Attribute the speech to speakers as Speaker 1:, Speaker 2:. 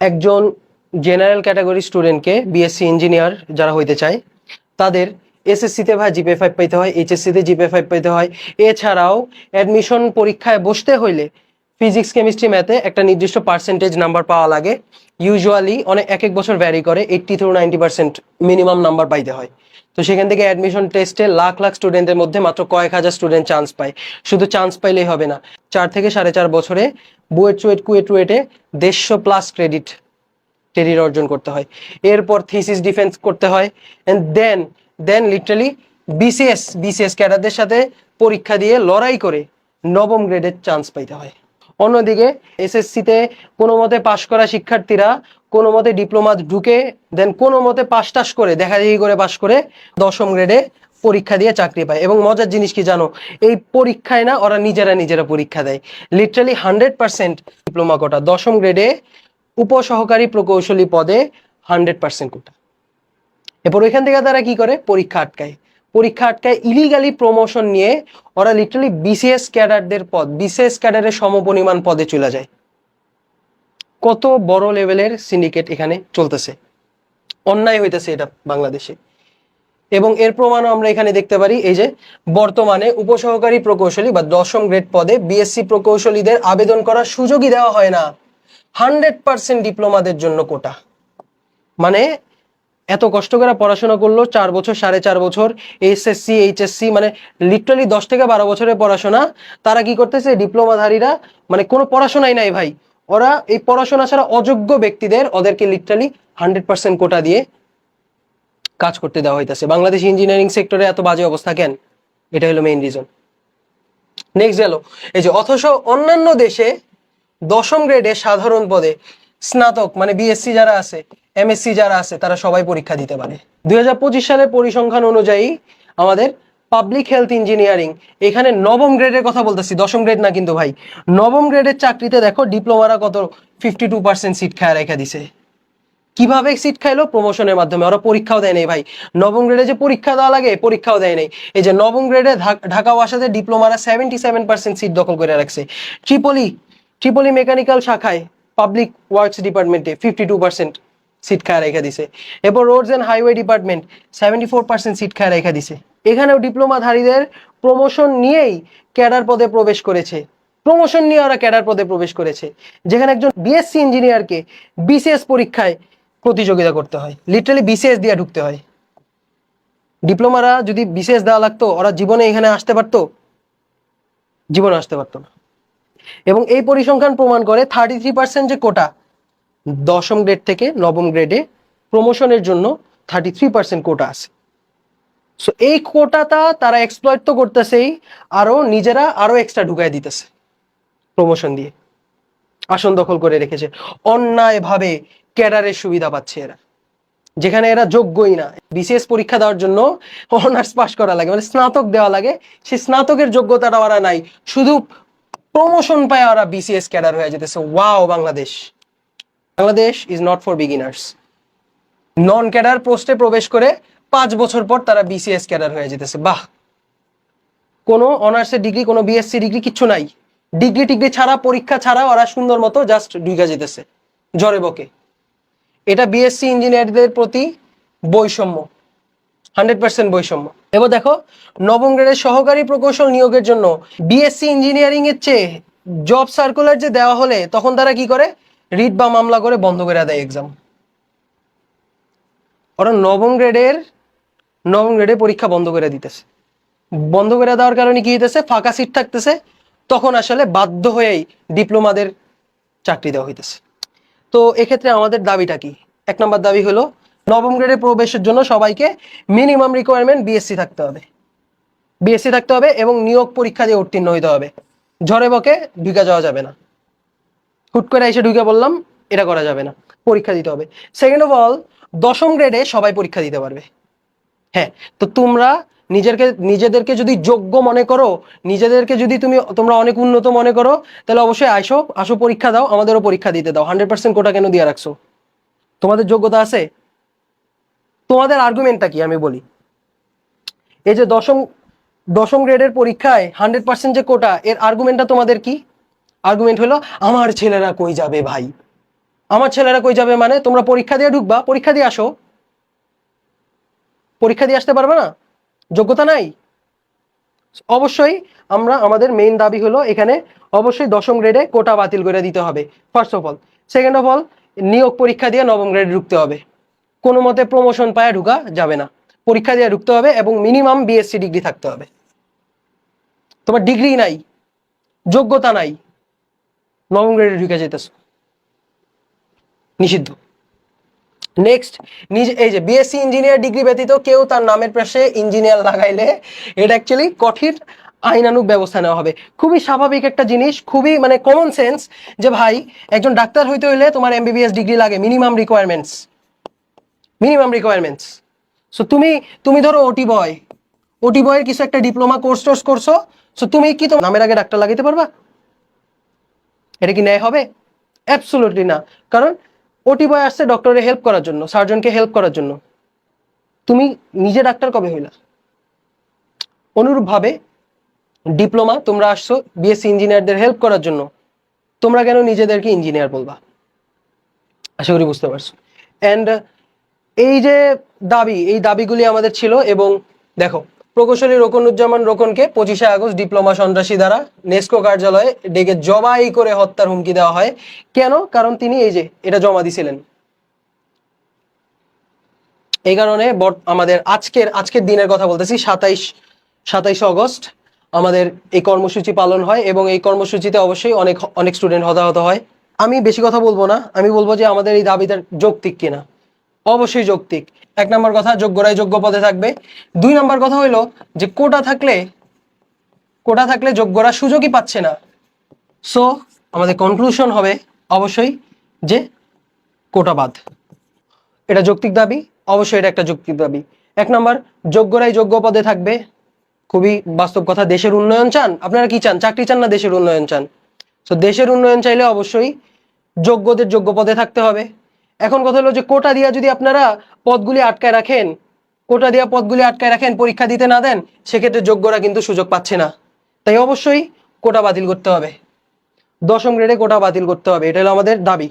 Speaker 1: একজন general category স্টুডেন্টকে BSc engineer যারা হইতে চায় তাদের এসএসসিতে ভাই জিপিএ 5 পাইতে হয়, এইচএসসিতে জিপিএ 5 পাইতে হয়। এছাড়াও অ্যাডমিশন পরীক্ষায় বসতে হইলে ফিজিক্স কেমিস্ট্রি ম্যাথে একটা নির্দিষ্ট পার্সেন্টেজ নাম্বার পাওয়া লাগে। ইউজুয়ালি অনেক এক এক বছর ভ্যারি করে, 80 থেকে 90% মিনিমাম নাম্বার পাইতে হয়। তো সেখান থেকে অ্যাডমিশন টেস্টে লাখ লাখ স্টুডেন্টের মধ্যে মাত্র কয়েক হাজার স্টুডেন্ট চান্স পায়। শুধু চান্স পাইলেই হবে না, 4 থেকে 4.5 বছরে বুয়েট চুয়েট কুয়েট রুয়েটে 150+ ক্রেডিট অর্জন করতে হয়। এরপর থিসিস ডিফেন্স করতে হয়, এন্ড দেন লিটারালি বিসিএস ক্যাডারদের সাথে পরীক্ষা দিয়ে লড়াই করে নবম গ্রেডের চান্স পাইতে হয়। অন্যদিকে এসএসসিতে কোনো মতে পাশ করা শিক্ষার্থীরা কোনো মতে ডিপ্লোমা ঢুকে দেন কোনো মতে পাশ টাশ করে দেখাদেখি করে পাশ করে 10ম গ্রেডে পরীক্ষা দিয়ে চাকরি পায়। এবং মজার জিনিস কি জানো, এই পরীক্ষায় না ওরা নিজেরা পরীক্ষা দেয়। লিটারালি 100% ডিপ্লোমা কোটা, 10ম গ্রেডে উপসহকারী প্রকৌশলী পদে 100% কোটা। এরপর ওইখান থেকে তারা কি করে, পরীক্ষা আটকায় ইলিগালি প্রমোশন নিয়ে ওরা লিটারালি বিসিএস ক্যাডারদের পদ, বিসিএস ক্যাডারের সমপরিমাণ পদে চলে যায়। কত বড় লেভেলের সিন্ডিকেট এখানে চলতেছে, অন্যায় হইতেছে এটা বাংলাদেশে। এবং এর প্রমাণও আমরা এখানে দেখতে পারি। এই যে বর্তমানে উপসহকারী প্রকৌশলী বা 10ম গ্রেড পদে বিএসসি প্রকৌশলীদের আবেদন করার সুযোগই দেওয়া হয় না। 100% ডিপ্লোমাদের জন্য কোটা। মানে এত কষ্ট করে পড়াশোনা করলো 4 বছর 4.5 বছর, এসএসসি এইচএসসি, মানে লিটারালি 10 থেকে 12 বছরের পড়াশোনা। তারা কি করতেছে, ডিপ্লোমাধারীরা মানে কোনো পড়াশোনাই নাই ভাই, ওরা এই পড়াশোনা ছাড়া অযোগ্য ব্যক্তিদের ওদেরকে লিটারালি 100% কোটা দিয়ে কাজ করতে দেওয়া হইতেছে। বাংলাদেশ ইঞ্জিনিয়ারিং সেক্টরে এত বাজে অবস্থা কেন? এটা হলো মেইন রিজন। নেক্সট গেল এই যে, অথচ অন্যান্য দেশে 10ম গ্রেডে সাধারণ পদে স্নাতক মানে বিএসসি যারা আছে, এমএসসি যারা আছে, তারা সবাই পরীক্ষা দিতে পারে। 2025 সালের পরিসংখ্যান অনুযায়ী আমাদের পাবলিক হেলথ ইঞ্জিনিয়ারিং, এখানে 9ম গ্রেডের কথা বলতেছি, 10ম গ্রেড না কিন্তু ভাই। 9ম গ্রেডের চাকরিতে দেখো ডিপ্লোমারা কত 52% সিট খায় রেখা দিছে। কিভাবে সিট খাইলো? প্রমোশনের মাধ্যমে। ওরা পরীক্ষাও দেয় নাই ভাই, 9ম গ্রেডে যে পরীক্ষা দেওয়া লাগে পরীক্ষাও দেয় নাই। এই যে 9ম গ্রেডে ঢাকা ওয়াসাতে ডিপ্লোমারা 77% সিট দখল করে রাখছে। ট্রিপলি মেকানিক্যাল শাখায় পাবলিক ওয়ার্কস ডিপার্টমেন্টে 52% সিট খায় রেখা দিছে। এরপর roads and highway department 74% seat খায় রেখা দিছে। এখানেও ডিপ্লোমাধারীদের প্রমোশন নিয়েই ক্যাডার পদে প্রবেশ করেছে। যেখানে একজন বিএসসি ইঞ্জিনিয়ারকে বিসিএস পরীক্ষায় প্রতিযোগিতা করতে হয়, লিটারালি বিসিএস দিয়ে ঢুকতে হয়। ডিপ্লোমারা যদি বিসিএস দেওয়া লাগতো, ওরা জীবনে এখানে আসতে পারতো? জীবনে আসতে পারতো না। এবং এই পরিসংখ্যান প্রমাণ করে 33% যে কোটা 10ম গ্রেড থেকে 9ম গ্রেডে প্রমোশনের জন্য 33% কোটা আছে। সো এই কোটাটা তারা এক্সপ্লয়েট তো করতেছেই, নিজেরা আরো এক্সট্রা ঢুকাই দিতেছে প্রমোশন দিয়ে, আসন দখল করে রেখেছে। অন্যায়ভাবে ক্যাডারের সুবিধা পাচ্ছে এরা, যেখানে এরা যোগ্যই না। বিসিএস পরীক্ষা দেওয়ার জন্য অনার্স পাস করা লাগে, মানে স্নাতক দেওয়া লাগে, সেই স্নাতকের যোগ্যতাটা ওরা নাই, শুধু প্রমোশন পায় ওরা বিসিএস ক্যাডার হয়ে যেতেছে। Wow, Bangladesh is not for beginners. Non cadre পোস্টে প্রবেশ করে 5 বছর পর তারা বিসিএস ক্যাডার হয়ে যেতেছে। বাহ, কোনো অনার্সের ডিগ্রি, কোনো বিএসসি ডিগ্রি কিচ্ছু নাই, ডিগ্রি ছাড়া, পরীক্ষা ছাড়া ওরা সুন্দর মতো জাস্ট ঢুকে যেতেছে জ্বরে বকে। এটা বিএসসি ইঞ্জিনিয়ারদের প্রতি বৈষম্য, 100% বৈষম্য। এবার দেখো 9ম গ্রেডের সহকারী প্রকৌশল নিয়োগের জন্য বিএসসি ইঞ্জিনিয়ারিং এর চেয়ে জব সার্কুলার যে দেওয়া হলে তখন তারা কি করে, রিট বা মামলা করে বন্ধ করে দেয় এক্সাম। ওরা 9ম গ্রেডে পরীক্ষা বন্ধ করে দিতেছে। বন্ধ করে দেওয়ার কারণে কি হইতেছে, ফাঁকা সিট থাকতেছে, তখন আসলে বাধ্য হয়েই ডিপ্লোমাদের চাকরি দেওয়া হইতেছে। তো এক্ষেত্রে আমাদের দাবিটা কি? 1 নম্বর দাবি হলো 9ম গ্রেডে প্রবেশের জন্য সবাইকে মিনিমাম রিকোয়ারমেন্ট বিএসসি থাকতে হবে এবং নিয়োগ পরীক্ষা দিয়ে উত্তীর্ণ হইতে হবে। ঝড়ে বকে ঢুকে যাওয়া যাবে না, হুট করে এসে ঢুকে বললাম, এটা করা যাবে না, পরীক্ষা দিতে হবে। সেকেন্ড অফ অল, 10ম গ্রেডে সবাই পরীক্ষা দিতে পারবে। হ্যাঁ, তো তোমরা নিজেদেরকে যদি যোগ্য মনে করো, নিজেদেরকে যদি তোমরা অনেক উন্নত মনে করো, তাহলে অবশ্যই আসো পরীক্ষা দাও, আমাদেরও পরীক্ষা দিতে দাও। 100% কোটা কেন দিয়ে রাখছো? তোমাদের যোগ্যতা আছে? তোমাদের আর্গুমেন্টটা কি আমি বলি। এই যে 10ম গ্রেডের পরীক্ষায় 100% যে কোটা, এর আর্গুমেন্টটা তোমাদের কি? আর্গুমেন্ট হলো আমার ছেলেরা কই যাবে ভাই, আমার ছেলেরা কই যাবে মানে? তোমরা পরীক্ষা দিয়ে ঢুকবা, পরীক্ষা দিয়ে আসো, পরীক্ষা দিয়ে আসতে পারবে না? যোগ্যতা নাই? অবশ্যই আমরা আমাদের মেইন দাবি হলো এখানে অবশ্যই 10ম গ্রেডে কোটা বাতিল করে দিতে হবে, first of all. Second of all, নিয়োগ পরীক্ষা দিয়ে 9ম গ্রেডে ঢুকতে হবে। কোনো মতে প্রমোশন পায় ঢুকা যাবে না, পরীক্ষা দিয়ে ঢুকতে হবে এবং মিনিমাম বিএসসি ডিগ্রি থাকতে হবে। তোমার ডিগ্রি নাই, যোগ্যতা নাই, 9ম গ্রেডে ঢুকে যেতেছ, নিষিদ্ধ। নেক্সট, নিজে এই যে বিএসসি ইঞ্জিনিয়ার ডিগ্রি ব্যতীত কেউ তার নামের পাশে ইঞ্জিনিয়ার লাগাইলে এটা অ্যাকচুয়ালি কঠিন আইনানুগ ব্যবস্থা নেওয়া হবে। খুবই স্বাভাবিক একটা জিনিস, খুবই মানে কমন সেন্স, যে ভাই একজন ডাক্তার হইতে হইলে তোমার এমবিবিএস ডিগ্রি লাগে, minimum requirements, minimum requirements. So তুমি তুমি ধরো ওটি বয়ের কিছু একটা ডিপ্লোমা কোর্স করছো, সো তুমি কি তোমার নামের আগে ডাক্তার লাগাইতে পারবা? এটা কি ন্যায় হবে? অ্যাবসলিউটলি না। কারণ ওটি বয় আসছে ডক্টরের হেল্প করার জন্য, সার্জনকে হেল্প করার জন্য। তুমি নিজে ডাক্তার কবে হইলা? অনুরূপভাবে ডিপ্লোমা তোমরা আসছো বিএসসি ইঞ্জিনিয়ারদের হেল্প করার জন্য, তোমরা কেন নিজেদেরকে ইঞ্জিনিয়ার বলবা? আশা করি বুঝতে পারছো। অ্যান্ড এই যে দাবি, এই দাবিগুলি আমাদের ছিল। এবং দেখো, প্রকৌশলী রোকনুজ্জামান রোকনকে 25শে আগস্ট ডিপ্লোমা সন্ত্রাসী দ্বারা নেস্কো কার্যালয়ে ডেকে জবাই করে হত্যার হুমকি দেওয়া হয়। কেন? কারণ তিনি এই যে এটা জমা দিছিলেন। এই কারণে আমাদের আজকের দিনের কথা বলতেছি, 27 আগস্ট আমাদের এই কর্মসূচি পালন হয় এবং এই কর্মসূচিতে অবশ্যই অনেক স্টুডেন্ট হতাহত হয়। আমি বেশি কথা বলবো না, আমি বলবো যে আমাদের এই দাবিটা যৌক্তিক কিনা। অবশ্যই যৌক্তিক। 1 নম্বর কথা, যোগ্যরাই যোগ্য পদে থাকবে। 2 নম্বর কথা হইলো যে কোটা থাকলে যোগ্যরা সুযোগই পাচ্ছে না। সো আমাদের কনক্লুশন হবে অবশ্যই যে কোটা বাদ। এটা যৌক্তিক দাবি, অবশ্যই এটা একটা যৌক্তিক দাবি। 1 নম্বর, যোগ্যরাই যোগ্য পদে থাকবে, খুবই বাস্তব কথা। দেশের উন্নয়ন চান আপনারা? কি চান? চাকরি চান না দেশের উন্নয়ন চান? তো দেশের উন্নয়ন চাইলে অবশ্যই যোগ্যদের যোগ্য পদে থাকতে হবে। এখন কথা হলো যে কোটা দিয়া যদি আপনারা পদগুলি আটকায় রাখেন, পরীক্ষা দিতে না দেন, সেক্ষেত্রে যোগ্যরা কিন্তু সুযোগ পাচ্ছে না। তাই অবশ্যই কোটা বাতিল করতে হবে, 10ম গ্রেডে কোটা বাতিল করতে হবে, এটা হলো আমাদের দাবি।